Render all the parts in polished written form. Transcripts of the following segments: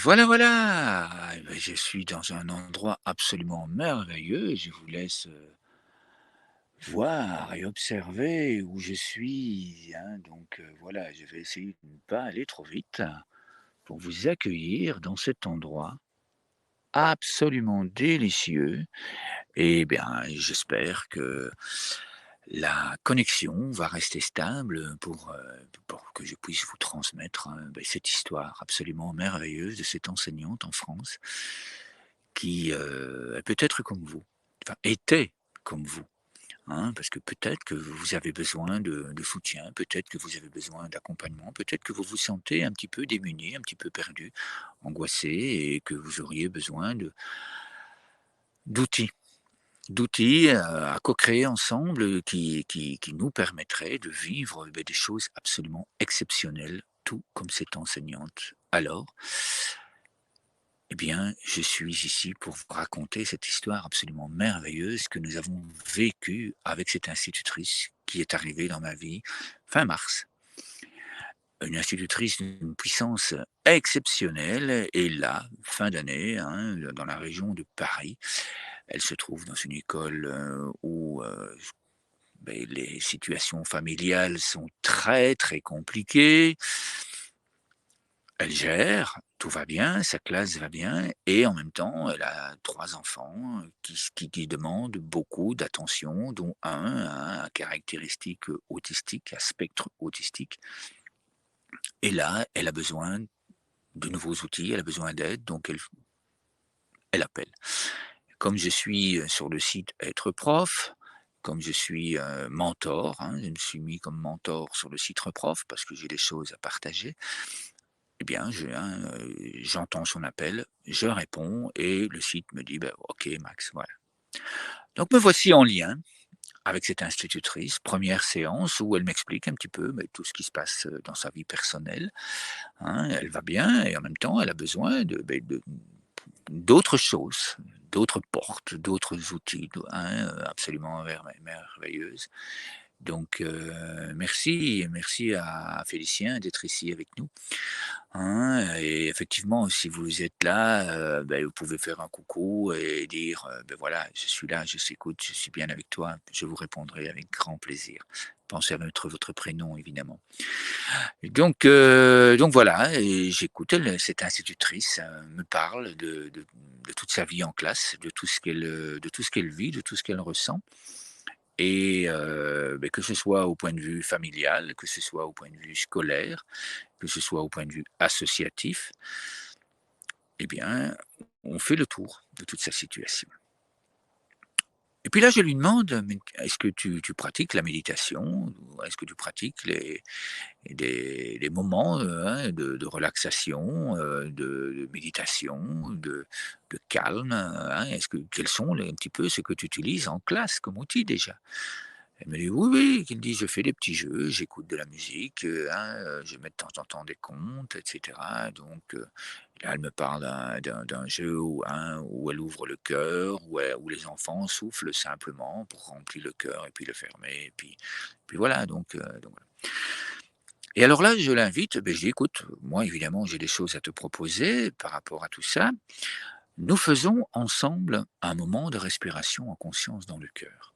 voilà, voilà. Eh beh, je suis dans un endroit absolument merveilleux et je vous laisse, voir et observer où je suis, hein. Donc, voilà, je vais essayer de ne pas aller trop vite pour vous accueillir dans cet endroit absolument délicieux et bien, j'espère que la connexion va rester stable pour que je puisse vous transmettre, cette histoire absolument merveilleuse de cette enseignante en France qui, est peut-être comme vous, enfin était comme vous, hein. Parce que peut-être que vous avez besoin de soutien, peut-être que vous avez besoin d'accompagnement, peut-être que vous vous sentez un petit peu démuni, un petit peu perdu, angoissé et que vous auriez besoin d'outils. D'outils, à co-créer ensemble, qui nous permettraient de vivre, des choses absolument exceptionnelles, tout comme cette enseignante. Alors, eh bien, je suis ici pour vous raconter cette histoire absolument merveilleuse que nous avons vécue avec cette institutrice qui est arrivée dans ma vie fin mars. Une institutrice d'une puissance exceptionnelle et là, fin d'année, hein, dans la région de Paris. Elle se trouve dans une école, où, les situations familiales sont très, très compliquées. Elle gère, tout va bien, sa classe va bien et en même temps, elle a 3 enfants, qui demandent beaucoup d'attention, dont un a un caractéristique, autistique, à spectre autistique et là, elle a besoin de nouveaux outils, elle a besoin d'aide, donc elle appelle. Comme je suis, sur le site Être prof, comme je suis, mentor, hein, je me suis mis comme mentor sur le site Reprof parce que j'ai des choses à partager. Eh bien, j'entends son appel, je réponds et le site me dit: «Bah, OK Max, voilà». Donc me voici en lien avec cette institutrice, première séance où elle m'explique un petit peu, tout ce qui se passe, dans sa vie personnelle, hein. Elle va bien et en même temps elle a besoin d'autres choses, d'autres portes, d'autres outils, absolument merveilleuses. Donc, merci à Félicien d'être ici avec nous, hein et effectivement, si vous êtes là, vous pouvez faire un coucou et dire, voilà, je suis là, je s'écoute, je suis bien avec toi, je vous répondrai avec grand plaisir. Pensez à mettre votre prénom évidemment. Et donc voilà et j'écoute, cette institutrice, me parle de toute sa vie en classe, de tout ce qu'elle vit, de tout ce qu'elle ressent et que ce soit au point de vue familial, que ce soit au point de vue scolaire, que ce soit au point de vue associatif, eh bien, on fait le tour de toute sa situation. Et puis là, je lui demande: «Mais est-ce que tu pratiques la méditation? Ou est-ce que tu pratiques des moments, de relaxation, de méditation, de calme, hein? Quels sont les un petit peu ce que tu utilises en classe comme outil déjà?» Elle me dit: «Oui, oui», qu'il dit: «Je fais des petits jeux, j'écoute de la musique, je mets de temps en temps des contes et cetera». Donc, là, elle me parle d'un jeu où elle ouvre le cœur, où les enfants soufflent simplement pour remplir le cœur et puis le fermer et puis voilà donc voilà. Et alors là, je l'invite, je dis: «Écoute, moi évidemment j'ai des choses à te proposer par rapport à tout ça. Nous faisons ensemble un moment de respiration en conscience dans le cœur.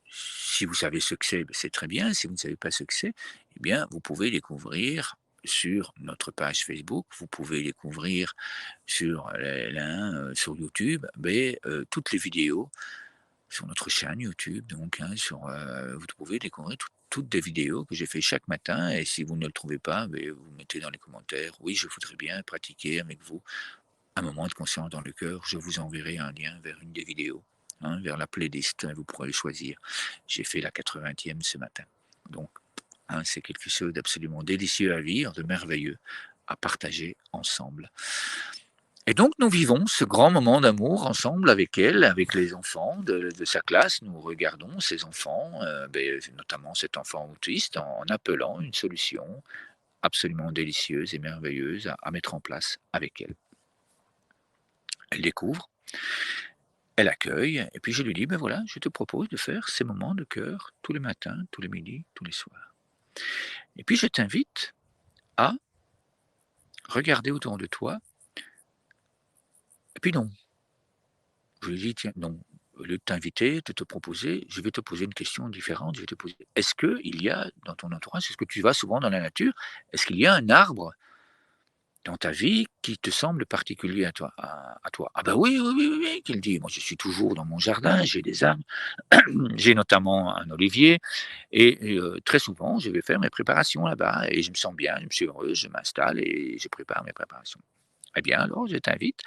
Si vous savez ce que c'est, c'est très bien. Si vous ne savez pas ce que c'est, eh bien, vous pouvez découvrir sur notre page Facebook, vous pouvez découvrir sur YouTube, toutes les vidéos sur notre chaîne YouTube donc, hein, vous pouvez découvrir toutes des vidéos que j'ai fait chaque matin et si vous ne le trouvez pas, vous mettez dans les commentaires: «Oui, je voudrais bien pratiquer avec vous un moment de conscience dans le cœur». Je vous enverrai un lien vers une des vidéos, hein, vers la playlist, vous pourrez choisir. J'ai fait la 80e ce matin. Donc, hein, c'est quelque chose d'absolument délicieux à vivre, de merveilleux à partager ensemble. Et donc nous vivons ce grand moment d'amour ensemble avec elle, avec les enfants de sa classe. Nous regardons ces enfants, notamment cet enfant autiste, en appelant une solution absolument délicieuse et merveilleuse à mettre en place avec elle. Elle découvre, elle accueille et puis je lui dis: «Ben voilà, je te propose de faire ces moments de cœur tous les matins, tous les midis, tous les soirs. Et puis je t'invite à regarder autour de toi et puis non. Je lui ai dit: «Tiens, non, au lieu de t'inviter, de te proposer, je vais te poser une question différente. Je vais te poser, est-ce qu'il y a dans ton entourage, est-ce que tu vas souvent dans la nature? Est-ce qu'il y a un arbre dans ta vie qui te semble particulier à toi?» «Ah bah oui, oui, oui, oui, oui», qu'il dit. «Moi, je suis toujours dans mon jardin, j'ai des arbres, j'ai notamment un olivier et très souvent, je vais faire mes préparations là-bas et je me sens bien, je suis heureux, je m'installe et je prépare mes préparations». Eh bien alors, je t'invite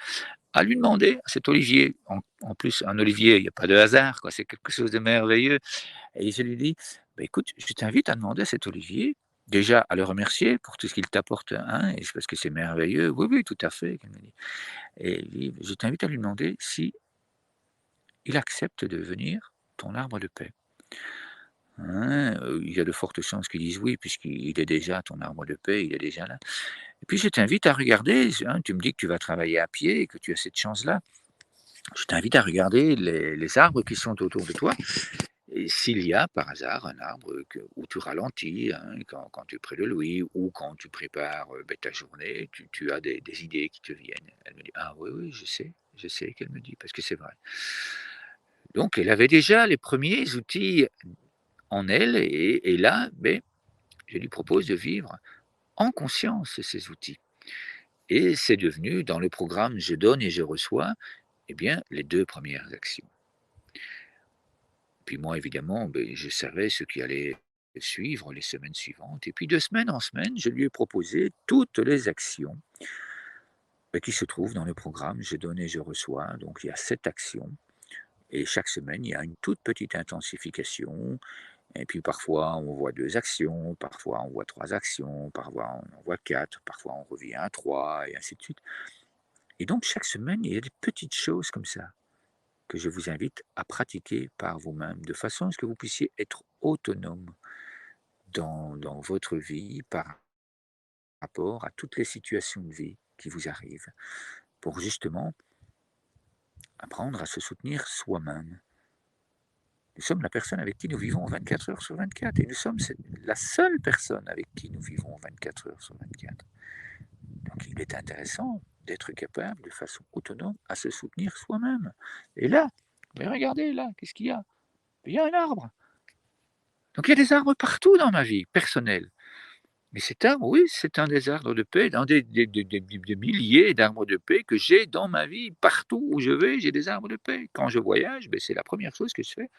à lui demander à cet olivier, en plus un olivier, il y a pas de hasard quoi, c'est quelque chose de merveilleux et je lui dis: «Bah écoute, je t'invite à demander à cet olivier, déjà à le remercier pour tout ce qu'il t'apporte, hein, et parce que c'est merveilleux». «Oui, oui, tout à fait», qu'elle me dit et lui je t'invite à lui demander si il accepte de devenir ton arbre de paix. Hein, il y a de fortes chances qu'ils disent oui puisqu'il est déjà ton arbre de paix, il est déjà là et puis je t'invite à regarder, hein, tu me dis que tu vas travailler à pied et que tu as cette chance-là. Je t'invite à regarder les arbres qui sont autour de toi et s'il y a par hasard un arbre où tu ralentis hein, quand tu es près de lui ou quand tu prépares ben, ta journée, tu as des idées qui te viennent. Elle me dit: «Ah oui, oui, je sais qu'elle me dit, parce que c'est vrai». Donc elle avait déjà les premiers outils en elle et là, ben, je lui propose de vivre en conscience ces outils. Et c'est devenu, dans le programme Je donne et je reçois, eh bien, les 2 premières actions. Puis moi, évidemment, beh, je savais ce qui allait suivre les semaines suivantes et puis de semaine en semaine, je lui ai proposé toutes les actions, bah, qui se trouvent dans le programme Je donne et je reçois. Donc il y a 7 actions et chaque semaine, il y a une toute petite intensification et puis parfois on voit 2 actions, parfois on voit 3 actions, parfois on en voit 4, parfois on revient à 3 et ainsi de suite. Et donc chaque semaine, il y a des petites choses comme ça que je vous invite à pratiquer par vous-même, de façon à ce que vous puissiez être autonome dans votre vie par rapport à toutes les situations de vie qui vous arrivent, pour justement apprendre à se soutenir soi-même. Nous sommes la personne avec qui nous vivons 24 heures sur 24 et nous sommes la seule personne avec qui nous vivons 24 heures sur 24. Donc il est intéressant d'être capable de façon autonome à se soutenir soi-même. Et là, mais regardez là, qu'est-ce qu'il y a? Il y a un arbre. Donc il y a des arbres partout dans ma vie personnelle. Mais cet arbre, oui, c'est un des arbres de paix, un des milliers d'arbres de paix que j'ai dans ma vie. Partout où je vais, j'ai des arbres de paix. Quand je voyage, beh, c'est la première chose que je fais.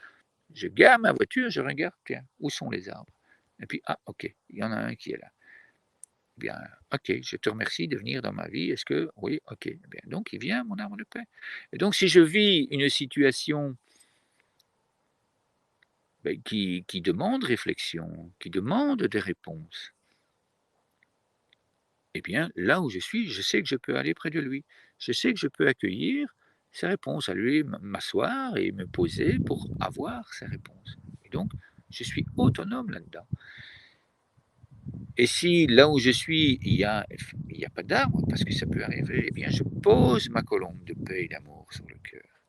Je gare ma voiture, je regarde, tiens, où sont les arbres? Et puis, ah, OK, il y en a un qui est là. Bien, OK, je te remercie de venir dans ma vie. Est-ce que oui, OK. Eh bien, donc il vient mon arbre de paix. Et donc si je vis une situation, beh, qui demande réflexion, qui demande des réponses, eh bien, là où je suis, je sais que je peux aller près de lui. Je sais que je peux accueillir ses réponses, à lui m'asseoir et me poser pour avoir ses réponses. Et donc, je suis autonome là-dedans. Et si là où je suis, il y a pas d'arbre, parce que ça peut arriver, eh bien, je pose ma colombe de paix et d'amour sur le cœur.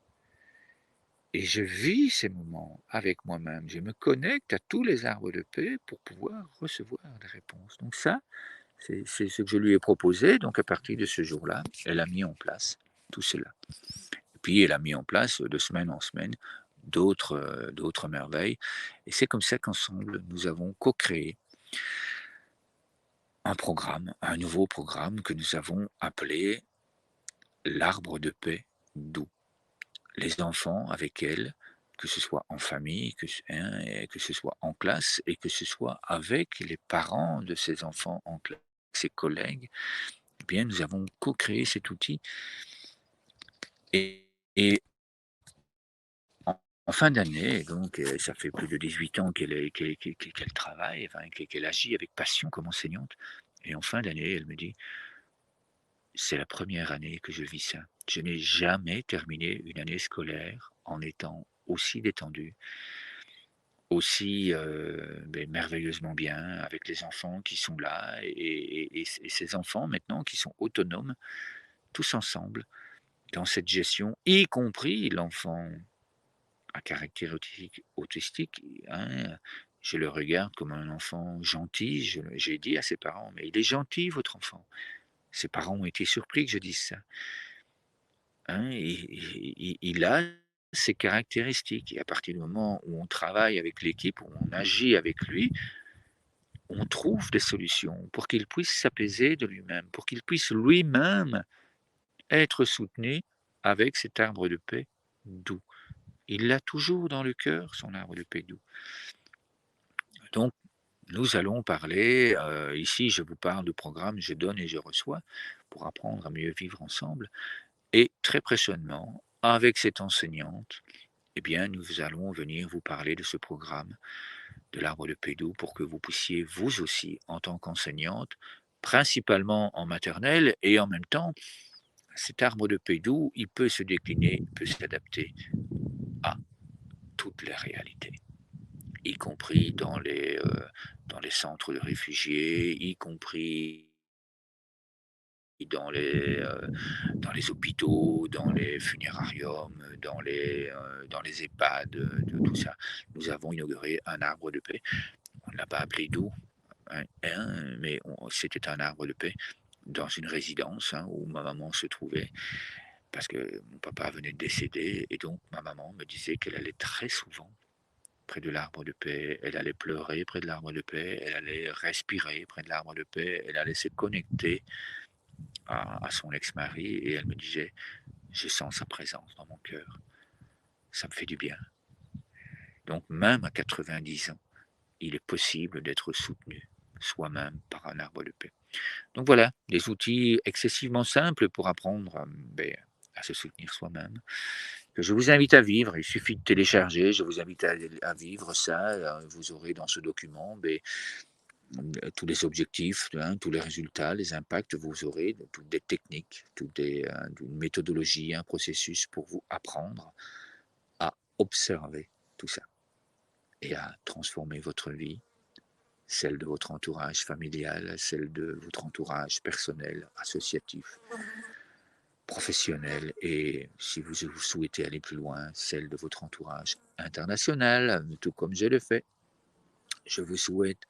Et je vis ces moments avec moi-même. Je me connecte à tous les arbres de paix pour pouvoir recevoir des réponses. Donc ça, c'est ce que je lui ai proposé, donc à partir de ce jour-là, elle a mis en place tout cela. Et puis elle a mis en place, de semaine en semaine, d'autres merveilles et c'est comme ça qu'ensemble, nous avons co-créé un nouveau programme que nous avons appelé «L'arbre de paix doux». Les enfants avec elle, que ce soit en famille, et que ce soit en classe et que ce soit avec les parents de ces enfants en classe, ses collègues, eh bien nous avons co-créé cet outil et en fin d'année, donc ça fait plus de 18 ans qu'elle travaille, enfin qu'elle agit avec passion comme enseignante et en fin d'année, elle me dit: «C'est la première année que je vis ça. Je n'ai jamais terminé une année scolaire en étant aussi détendue, aussi, beh, merveilleusement bien avec les enfants qui sont là et ces enfants maintenant qui sont autonomes, tous ensemble, dans cette gestion, y compris l'enfant à caractère autistique, hein, je le regarde comme un enfant gentil, j'ai dit à ses parents: «Mais il est gentil votre enfant». Ses parents ont été surpris que je dise ça. Hein, il a ses caractéristiques et à partir du moment où on travaille avec l'équipe, où on agit avec lui, on trouve des solutions pour qu'il puisse s'apaiser de lui-même, pour qu'il puisse lui-même être soutenu avec cet arbre de paix doux. Il l'a toujours dans le cœur, son arbre de paix doux. Donc, nous allons parler, ici je vous parle du programme «Je donne et je reçois» pour apprendre à mieux vivre ensemble et très prochainement, avec cette enseignante, eh bien, nous allons venir vous parler de ce programme, de l'arbre de paix doux, pour que vous puissiez, vous aussi, en tant qu'enseignante, principalement en maternelle et en même temps, cet arbre de paix doux, il peut se décliner, il peut s'adapter à toutes les réalités, y compris dans les centres de réfugiés, y compris dans les hôpitaux, dans les funérariums, dans les EHPAD, de tout ça. Nous avons inauguré un arbre de paix. On ne l'a pas appelé doux, hein, mais c'était un arbre de paix dans une résidence hein, où ma maman se trouvait, parce que mon papa venait de décéder, et donc ma maman me disait qu'elle allait très souvent près de l'arbre de paix, elle allait pleurer près de l'arbre de paix, elle allait respirer près de l'arbre de paix, elle allait se connecter à son ex-mari, et elle me disait, je sens sa présence dans mon cœur, ça me fait du bien. Donc même à 90 ans, il est possible d'être soutenu soi-même par un arbre de paix. Donc voilà, des outils excessivement simples pour apprendre à se soutenir soi-même, que je vous invite à vivre. Il suffit de télécharger, je vous invite à vivre ça. Vous aurez dans ce document tous les objectifs, hein, tous les résultats, les impacts, vous aurez toutes des techniques, une méthodologie, un processus pour vous apprendre à observer tout ça et à transformer votre vie, celle de votre entourage familial, celle de votre entourage personnel, associatif, professionnel et, si vous souhaitez aller plus loin, celle de votre entourage international, tout comme je le fais. Je vous souhaite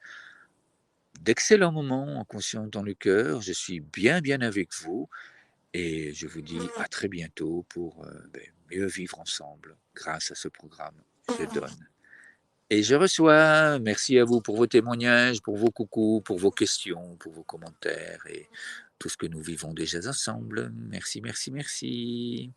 d'excellents moments en conscience dans le cœur. Je suis bien, bien avec vous et je vous dis à très bientôt pour mieux vivre ensemble grâce à ce programme. Je donne. Et je reçois. Merci à vous pour vos témoignages, pour vos coucous, pour vos questions, pour vos commentaires et tout ce que nous vivons déjà ensemble. Merci, merci, merci.